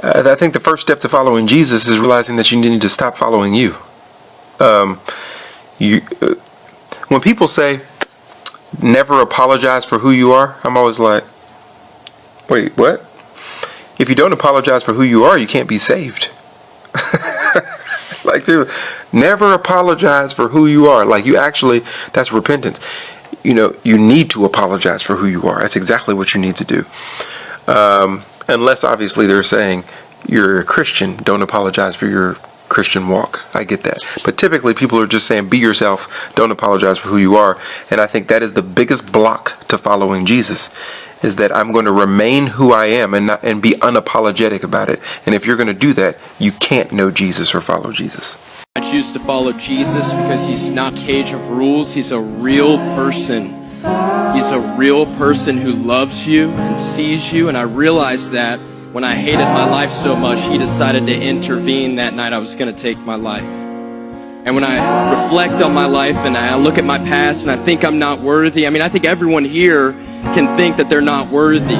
I think the first step to following Jesus is realizing that you need to stop following you. When people say, never apologize for who you are, I'm always like, wait, what? If you don't apologize for who you are, you can't be saved. Like, dude, never apologize for who you are. Like, that's repentance. You need to apologize for who you are. That's exactly what you need to do. Unless, obviously, they're saying you're a Christian, don't apologize for your Christian walk. I get that. But typically, people are just saying, be yourself, don't apologize for who you are. And I think that is the biggest block to following Jesus, is that I'm going to remain who I am and be unapologetic about it. And if you're going to do that, you can't know Jesus or follow Jesus. I choose to follow Jesus because he's not a cage of rules. He's a real person. He's a real person who loves you and sees you. And I realized that when I hated my life so much, he decided to intervene that night I was going to take my life. And when I reflect on my life and I look at my past and I think I'm not worthy, I think everyone here can think that they're not worthy.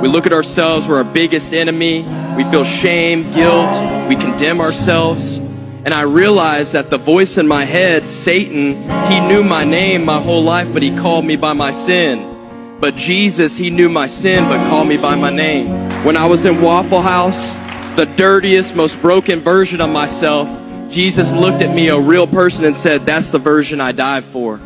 We look at ourselves, we're our biggest enemy. We feel shame, guilt, we condemn ourselves. And I realized that the voice in my head, Satan, he knew my name my whole life, but he called me by my sin. But Jesus, he knew my sin, but called me by my name. When I was in Waffle House, the dirtiest, most broken version of myself, Jesus looked at me, a real person, and said, that's the version I died for.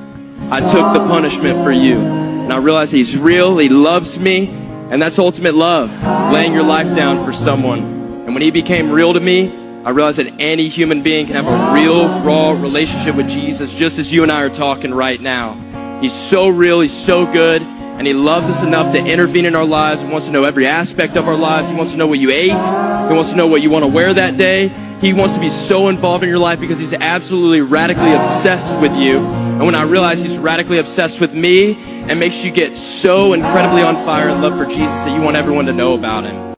I took the punishment for you. And I realized he's real, he loves me, and that's ultimate love, laying your life down for someone. And when he became real to me, I realized that any human being can have a real, raw relationship with Jesus, just as you and I are talking right now. He's so real, he's so good, and he loves us enough to intervene in our lives. He wants to know every aspect of our lives. He wants to know what you ate. He wants to know what you want to wear that day. He wants to be so involved in your life because he's absolutely radically obsessed with you. And when I realize he's radically obsessed with me, it makes you get so incredibly on fire in love for Jesus that you want everyone to know about him.